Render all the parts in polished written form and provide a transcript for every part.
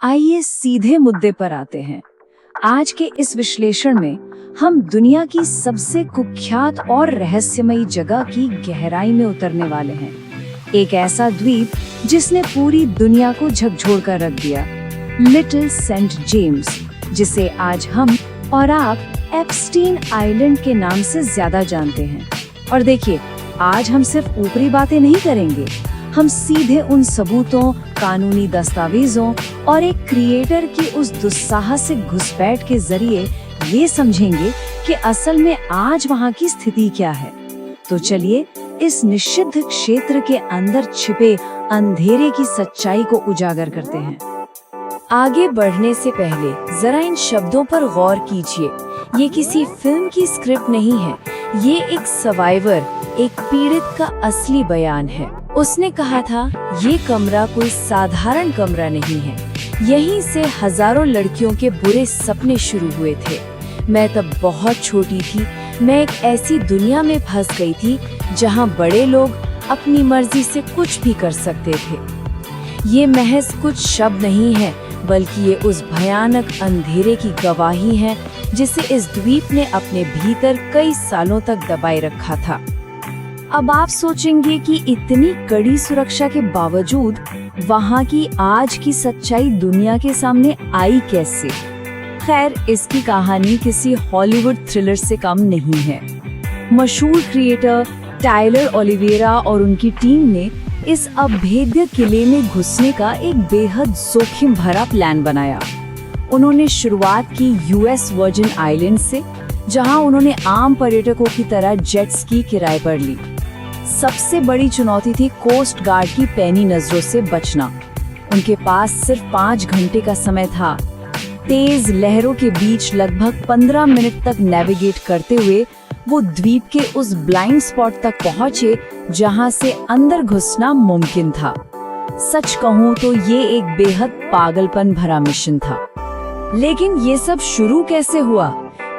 आइए सीधे मुद्दे पर आते हैं। आज के इस विश्लेषण में हम दुनिया की सबसे कुख्यात और रहस्यमयी जगह की गहराई में उतरने वाले हैं। एक ऐसा द्वीप जिसने पूरी दुनिया को झकझोर कर रख दिया, लिटिल सेंट जेम्स, जिसे आज हम और आप एप्स्टीन आइलैंड के नाम से ज्यादा जानते हैं। और देखिए, आज हम सिर्फ ऊपरी बातें नहीं करेंगे, हम सीधे उन सबूतों, कानूनी दस्तावेजों और एक क्रिएटर की उस दुस्साहसिक घुसपैठ के जरिए ये समझेंगे कि असल में आज वहाँ की स्थिति क्या है। तो चलिए इस निषिद्ध क्षेत्र के अंदर छिपे अंधेरे की सच्चाई को उजागर करते हैं। आगे बढ़ने से पहले जरा इन शब्दों पर गौर कीजिए। ये किसी फिल्म की स्क्रिप्ट नहीं है, ये एक सर्वाइवर, एक पीड़ित का असली बयान है। उसने कहा था, ये कमरा कोई साधारण कमरा नहीं है, यहीं से हजारों लड़कियों के बुरे सपने शुरू हुए थे। मैं तब बहुत छोटी थी, मैं एक ऐसी दुनिया में फंस गई थी जहां बड़े लोग अपनी मर्जी से कुछ भी कर सकते थे। ये महज कुछ शब्द नहीं है, बल्कि ये उस भयानक अंधेरे की गवाही है जिसे इस द्वीप ने अपने भीतर कई सालों तक दबाए रखा था। अब आप सोचेंगे कि इतनी कड़ी सुरक्षा के बावजूद वहाँ की आज की सच्चाई दुनिया के सामने आई कैसे? खैर, इसकी कहानी किसी हॉलीवुड थ्रिलर से कम नहीं है। मशहूर क्रिएटर टाइलर ओलिवेरा और उनकी टीम ने इस अभेद्य किले में घुसने का एक बेहद जोखिम भरा प्लान बनाया। उन्होंने शुरुआत की यूएस वर्जिन आइलैंड से, जहां उन्होंने आम पर्यटकों की तरह जेट स्की किराए पर ली। सबसे बड़ी चुनौती थी कोस्ट गार्ड की पैनी नजरों से बचना। उनके पास सिर्फ 5 घंटे का समय था। तेज लहरों के बीच लगभग 15 मिनट तक नेविगेट करते हुए वो द्वीप के उस ब्लाइंड स्पॉट तक पहुंचे जहां से अंदर घुसना मुमकिन था। सच कहूं तो ये एक बेहद पागलपन भरा मिशन था। लेकिन ये सब शुरू कैसे हुआ?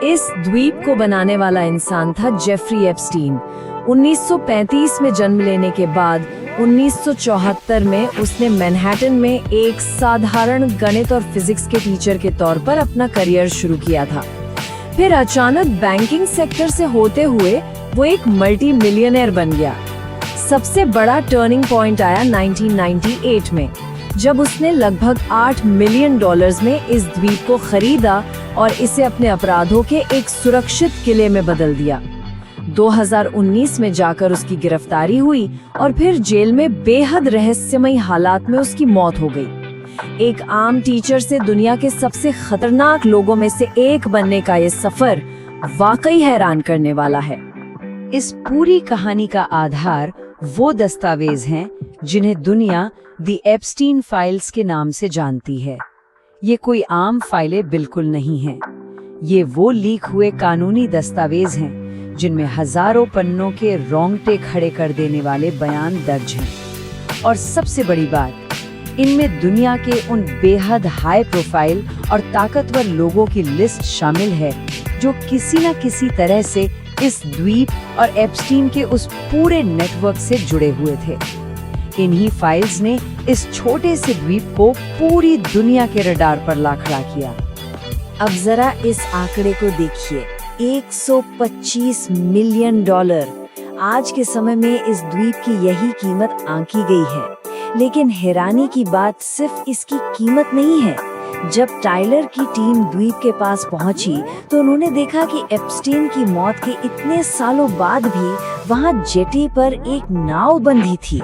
इस द्वीप को बनाने वाला इंसान था जेफरी एप्स्टीन। 1935 में जन्म लेने के बाद 1974 में उसने मैनहट्टन में एक साधारण गणित और फिजिक्स के टीचर के तौर पर अपना करियर शुरू किया था। फिर अचानक बैंकिंग सेक्टर से होते हुए वो एक मल्टी मिलियनेयर बन गया। सबसे बड़ा टर्निंग पॉइंट आया 1998 में, जब उसने लगभग $8 मिलियन में इस द्वीप को खरीदा और इसे अपने अपराधों के एक सुरक्षित किले में बदल दिया। 2019 में जाकर उसकी गिरफ्तारी हुई और फिर जेल में बेहद रहस्यमयी हालात में उसकी मौत हो गई। एक आम टीचर से दुनिया के सबसे खतरनाक लोगों में से एक बनने का ये सफर वाकई हैरान करने वाला है। इस पूरी कहानी का आधार वो दस्तावेज हैं जिन्हें दुनिया द एप्स्टीन फाइल्स के नाम से जानती है। ये कोई आम फाइलें बिल्कुल नहीं हैं। ये वो लीक हुए कानूनी दस्तावेज हैं जिनमें हजारों पन्नों के रोंगटे खड़े कर देने वाले बयान दर्ज हैं। और सबसे बड़ी बात, इनमें दुनिया के उन बेहद हाई प्रोफाइल और ताकतवर लोगों की लिस्ट शामिल है जो किसी न किसी तरह से इस द्वीप और एप्स्टीन के उस पूरे नेटवर्क से जुड़े हुए थे। इन्हीं फाइल्स ने इस छोटे से द्वीप को पूरी दुनिया के रडार पर ला खड़ा किया। अब जरा इस आंकड़े को देखिए, $125 मिलियन। आज के समय में इस द्वीप की यही कीमत आंकी गई है। लेकिन हैरानी की बात सिर्फ इसकी कीमत नहीं है। जब टाइलर की टीम द्वीप के पास पहुंची तो उन्होंने देखा कि एप्स्टीन की मौत के इतने सालों बाद भी वहां जेटी पर एक नाव बंधी थी।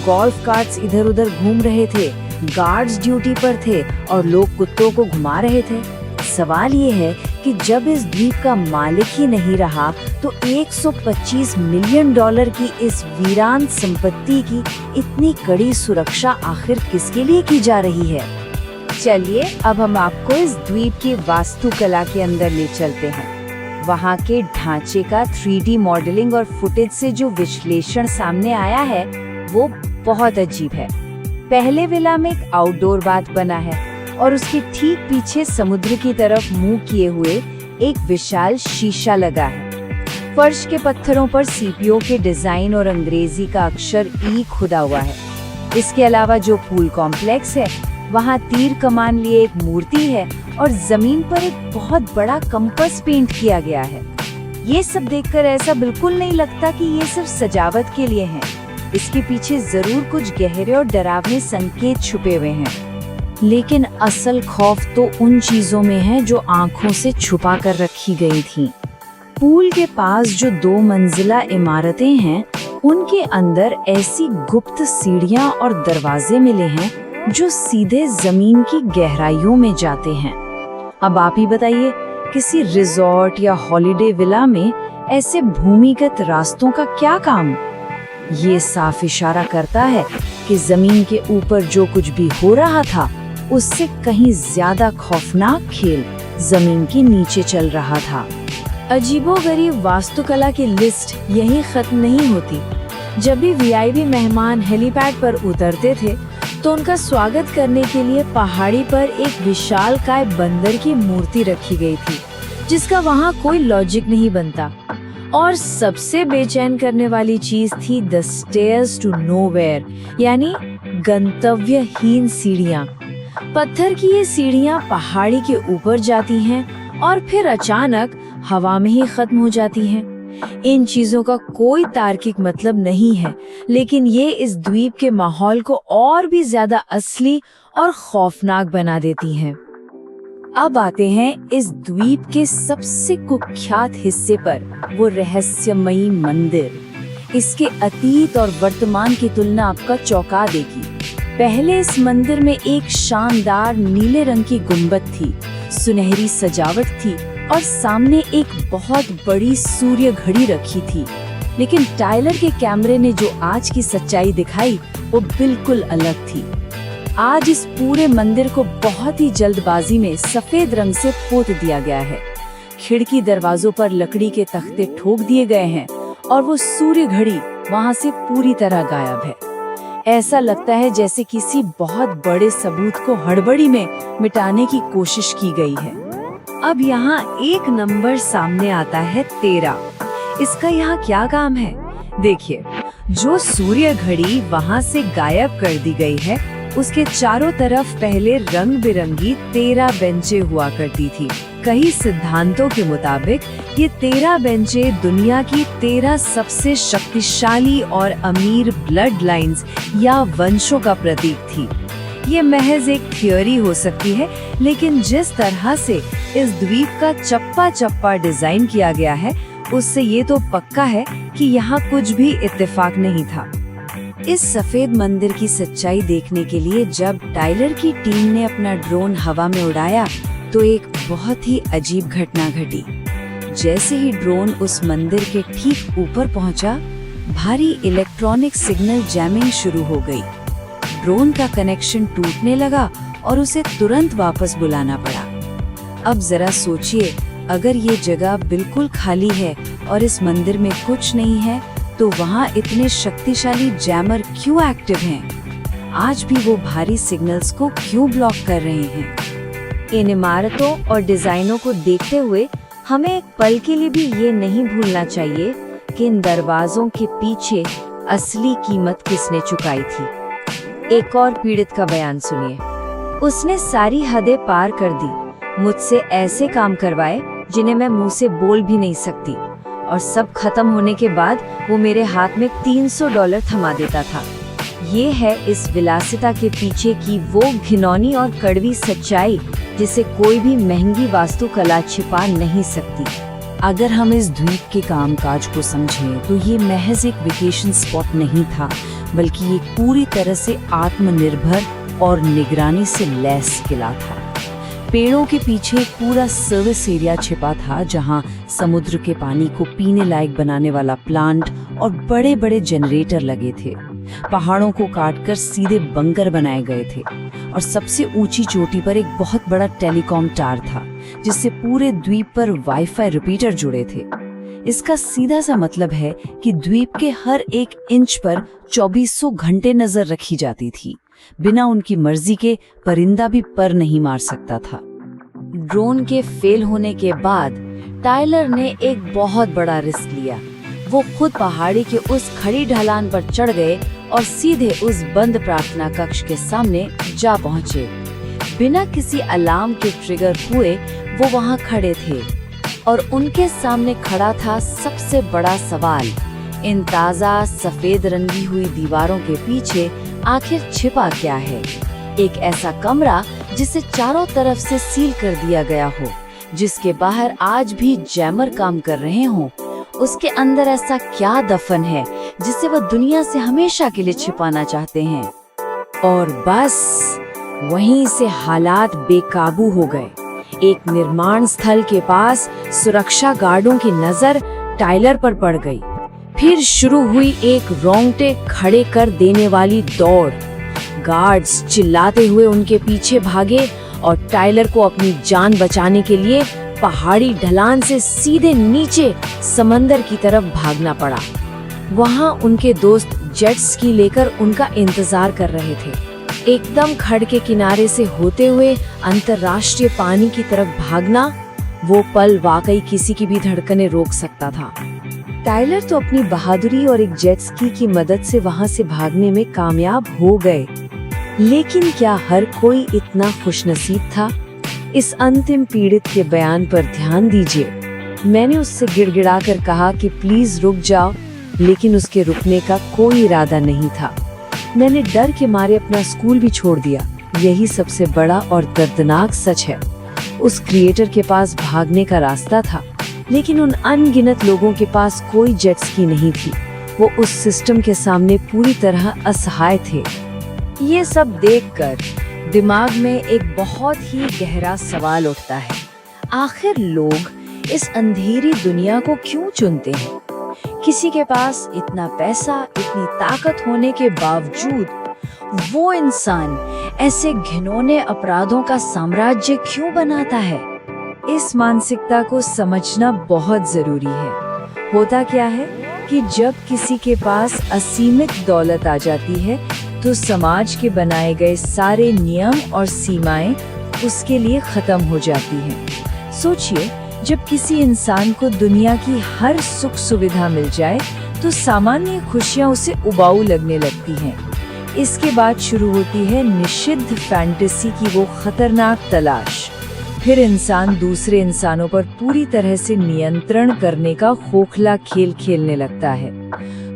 गोल्फ कार्ट्स इधर उधर घूम रहे थे, गार्ड्स ड्यूटी पर थे और लोग कुत्तों को घुमा रहे थे। सवाल ये है कि जब इस द्वीप का मालिक ही नहीं रहा तो $125 मिलियन की इस वीरान संपत्ति की इतनी कड़ी सुरक्षा आखिर किसके लिए की जा रही है? चलिए अब हम आपको इस द्वीप की वास्तुकला के अंदर ले चलते हैं। वहाँ के ढांचे का 3D मॉडलिंग और फुटेज से जो विश्लेषण सामने आया है वो बहुत अजीब है। पहले विला में एक आउटडोर बाथ बना है और उसके ठीक पीछे समुद्र की तरफ मुंह किए हुए एक विशाल शीशा लगा है। फर्श के पत्थरों पर सीपीओ के डिजाइन और अंग्रेजी का अक्षर ई खुदा हुआ है। इसके अलावा जो पूल कॉम्प्लेक्स है वहाँ तीर कमान लिए एक मूर्ति है और जमीन पर एक बहुत बड़ा कंपास पेंट किया गया है। ये सब देखकर ऐसा बिल्कुल नहीं लगता कि ये सिर्फ सजावट के लिए है। इसके पीछे जरूर कुछ गहरे और डरावने संकेत छुपे हुए हैं। लेकिन असल खौफ तो उन चीजों में है जो आंखों से छुपा कर रखी गई थी। पूल के पास जो 2 मंजिला इमारतें हैं, उनके अंदर ऐसी गुप्त सीढ़ियां और दरवाजे मिले हैं जो सीधे जमीन की गहराइयों में जाते हैं। अब आप ही बताइए, किसी रिजॉर्ट या हॉलिडे विला में ऐसे भूमिगत रास्तों का क्या काम? ये साफ इशारा करता है कि जमीन के ऊपर जो कुछ भी हो रहा था, उससे कहीं ज्यादा खौफनाक खेल जमीन के नीचे चल रहा था। अजीबोगरीब वास्तुकला की लिस्ट यहीं खत्म नहीं होती। जब भी वीआईपी मेहमान हेलीपैड पर उतरते थे, तो उनका स्वागत करने के लिए पहाड़ी पर एक विशालकाय बंदर की मूर्ति रखी गई थी, जिसका वहाँ कोई लॉजिक नहीं बनता। और सबसे बेचैन करने वाली चीज थी द स्टेयर्स टू नोवेयर, यानी गंतव्यहीन सीढ़ियाँ। पत्थर की ये सीढ़ियाँ पहाड़ी के ऊपर जाती हैं और फिर अचानक हवा में ही खत्म हो जाती हैं। इन चीजों का कोई तार्किक मतलब नहीं है, लेकिन ये इस द्वीप के माहौल को और भी ज्यादा असली और खौफनाक बना देती हैं। अब आते हैं इस द्वीप के सबसे कुख्यात हिस्से पर, वो रहस्यमयी मंदिर। इसके अतीत और वर्तमान की तुलना आपका चौंका देगी। पहले इस मंदिर में एक शानदार नीले रंग की गुंबद थी, सुनहरी सजावट थी और सामने एक बहुत बड़ी सूर्य घड़ी रखी थी। लेकिन टाइलर के कैमरे ने जो आज की सच्चाई दिखाई, वो बिल्कुल अलग थी। आज इस पूरे मंदिर को बहुत ही जल्दबाजी में सफेद रंग से पोत दिया गया है। खिड़की दरवाजों पर लकड़ी के तख्ते ठोक दिए गए हैं और वो सूर्य घड़ी वहाँ से पूरी तरह गायब है। ऐसा लगता है जैसे किसी बहुत बड़े सबूत को हड़बड़ी में मिटाने की कोशिश की गई है। अब यहाँ एक नंबर सामने आता है 13। इसका यहाँ क्या काम है? देखिए, जो सूर्य घड़ी वहाँ से गायब कर दी गई है, उसके चारों तरफ पहले रंग बिरंगी 13 बेंचें हुआ करती थी। कई सिद्धांतों के मुताबिक ये 13 बेंचें दुनिया की 13 सबसे शक्तिशाली और अमीर ब्लड लाइन्स या वंशों का प्रतीक थी। ये महज एक थियोरी हो सकती है, लेकिन जिस तरह से इस द्वीप का चप्पा चप्पा डिजाइन किया गया है, उससे ये तो पक्का है कि यहाँ कुछ भी इत्तेफाक नहीं था। इस सफेद मंदिर की सच्चाई देखने के लिए जब टाइलर की टीम ने अपना ड्रोन हवा में उड़ाया, तो एक बहुत ही अजीब घटना घटी। जैसे ही ड्रोन उस मंदिर के ठीक ऊपर पहुंचा, भारी इलेक्ट्रॉनिक सिग्नल जैमिंग शुरू हो गई। ड्रोन का कनेक्शन टूटने लगा और उसे तुरंत वापस बुलाना पड़ा। अब जरा सोचिए, अगर ये जगह बिल्कुल खाली है और इस मंदिर में कुछ नहीं है, तो वहाँ इतने शक्तिशाली जैमर क्यों एक्टिव हैं? आज भी वो भारी सिग्नल्स को क्यों ब्लॉक कर रहे हैं? इन इमारतों और डिजाइनों को देखते हुए हमें एक पल के लिए भी ये नहीं भूलना चाहिए कि इन दरवाजों के पीछे असली कीमत किसने चुकाई थी। एक और पीड़ित का बयान सुनिए। उसने सारी हदें पार कर दी, मुझसे ऐसे काम करवाए जिन्हें मैं मुंह से बोल भी नहीं सकती, और सब खत्म होने के बाद वो मेरे हाथ में $300 थमा देता था। ये है इस विलासिता के पीछे की वो घिनौनी और कड़वी सच्चाई जिसे कोई भी महंगी वास्तुकला छिपा नहीं सकती। अगर हम इस द्वीप के कामकाज को समझें, तो ये महज एक वेकेशन स्पॉट नहीं था, बल्कि एक पूरी तरह से आत्मनिर्भर और निगरानी से लैस किला था। पेड़ों के पीछे एक पूरा सर्विस एरिया छिपा था, जहां समुद्र के पानी को पीने लायक बनाने वाला प्लांट और बड़े बड़े जनरेटर लगे थे। पहाड़ों को काटकर सीधे बंकर बनाए गए थे और सबसे ऊंची चोटी पर एक बहुत बड़ा टेलीकॉम टावर था, जिससे पूरे द्वीप पर वाईफाई रिपीटर जुड़े थे। इसका सीधा सा मतलब है कि द्वीप के हर एक इंच पर 2400 घंटे नजर रखी जाती थी। बिना उनकी मर्जी के परिंदा भी पर नहीं मार सकता था। ड्रोन के फेल होने के बाद टाइलर ने एक बहुत बड़ा रिस्क लिया। वो खुद पहाड़ी के उस खड़ी ढलान पर चढ़ गए और सीधे उस बंद प्रार्थना कक्ष के सामने जा पहुँचे। बिना किसी अलार्म के ट्रिगर हुए वो वहाँ खड़े थे और उनके सामने खड़ा था सबसे बड़ा सवाल। इन ताज़ा सफेद रंगी हुई दीवारों के पीछे आखिर छिपा क्या है? एक ऐसा कमरा जिसे चारों तरफ से सील कर दिया गया हो, जिसके बाहर आज भी जैमर काम कर रहे हों। उसके अंदर ऐसा क्या दफन है जिसे वो दुनिया से हमेशा के लिए छिपाना चाहते हैं? और बस वहीं से हालात बेकाबू हो गए। एक निर्माण स्थल के पास सुरक्षा गार्डों की नजर टाइलर पर पड़ गई। फिर शुरू हुई एक रोंगटे खड़े कर देने वाली दौड़। गार्ड्स चिल्लाते हुए उनके पीछे भागे और टाइलर को अपनी जान बचाने के लिए पहाड़ी ढलान से सीधे नीचे समंदर की तरफ भागना पड़ा। वहाँ उनके दोस्त जेट स्की लेकर उनका इंतजार कर रहे थे। एकदम खड़ के किनारे से होते हुए अंतर्राष्ट्रीय पानी की तरफ भागना, वो पल वाकई किसी की भी धड़कनें रोक सकता था। टाइलर तो अपनी बहादुरी और एक जेट स्की की मदद से वहाँ से भागने में कामयाब हो गए, लेकिन क्या हर कोई इतना खुशनसीब था? इस अंतिम पीड़ित के बयान पर ध्यान दीजिए। मैंने उससे गिड़गिड़ाकर कहा कि प्लीज रुक जाओ, लेकिन उसके रुकने का कोई इरादा नहीं था। मैंने डर के मारे अपना स्कूल भी छोड़ दिया। यही सबसे बड़ा और दर्दनाक सच है। उस क्रिएटर के पास भागने का रास्ता था, लेकिन उन अनगिनत लोगों के पास कोई जेट स्की नहीं थी। वो उस सिस्टम के सामने पूरी तरह असहाय थे। ये सब देखकर दिमाग में एक बहुत ही गहरा सवाल उठता है। आखिर लोग इस अंधेरी दुनिया को क्यों चुनते हैं? किसी के पास इतना पैसा, इतनी ताकत होने के बावजूद वो इंसान ऐसे घिनौने अपराधों का साम्राज्य क्यों बनाता है? इस मानसिकता को समझना बहुत जरूरी है। होता क्या है कि जब किसी के पास असीमित दौलत आ जाती है, तो समाज के बनाए गए सारे नियम और सीमाएं उसके लिए खत्म हो जाती हैं। सोचिए, जब किसी इंसान को दुनिया की हर सुख सुविधा मिल जाए, तो सामान्य खुशियां उसे उबाऊ लगने लगती हैं। इसके बाद शुरू होती है निषिद्ध फैंटेसी की वो खतरनाक तलाश। फिर इंसान दूसरे इंसानों पर पूरी तरह से नियंत्रण करने का खोखला खेल खेलने लगता है।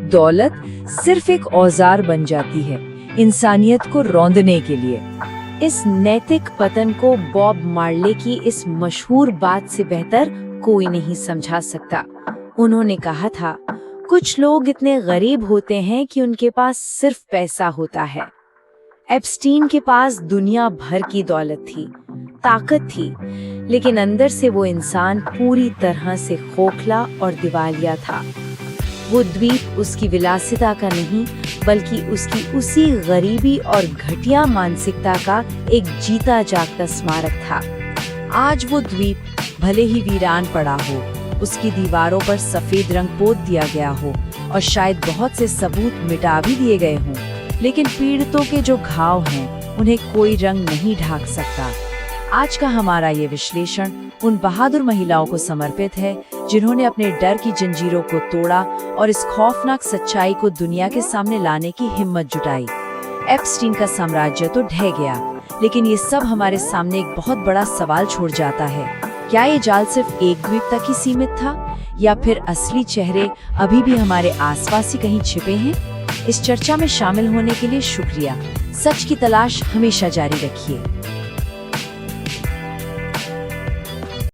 दौलत सिर्फ एक औजार बन जाती है इंसानियत को रौंदने के लिए। इस नैतिक पतन को बॉब मार्ले की इस मशहूर बात से बेहतर कोई नहीं समझा सकता। उन्होंने कहा था, कुछ लोग इतने गरीब होते हैं कि उनके पास सिर्फ पैसा होता है। एप्स्टीन के पास दुनिया भर की दौलत थी, ताकत थी, लेकिन अंदर से वो इंसान पूरी तरह से खोखला और दिवालिया था। वो द्वीप उसकी विलासिता का नहीं, बल्कि उसकी उसी गरीबी और घटिया मानसिकता का एक जीता जागता स्मारक था। आज वो द्वीप भले ही वीरान पड़ा हो, उसकी दीवारों पर सफेद रंग पोत दिया गया हो और शायद बहुत से सबूत मिटा भी दिए गए हों, लेकिन पीड़ितों के जो घाव हैं, उन्हें कोई रंग नहीं ढाक सकता। आज का हमारा ये विश्लेषण उन बहादुर महिलाओं को समर्पित है, जिन्होंने अपने डर की जंजीरों को तोड़ा और इस खौफनाक सच्चाई को दुनिया के सामने लाने की हिम्मत जुटाई। एप्स्टीन का साम्राज्य तो ढह गया, लेकिन ये सब हमारे सामने एक बहुत बड़ा सवाल छोड़ जाता है। क्या ये जाल सिर्फ एक द्वीप तक ही सीमित था, या फिर असली चेहरे अभी भी हमारे आसपास ही कहीं छिपे हैं? इस चर्चा में शामिल होने के लिए शुक्रिया। सच की तलाश हमेशा जारी रखिए।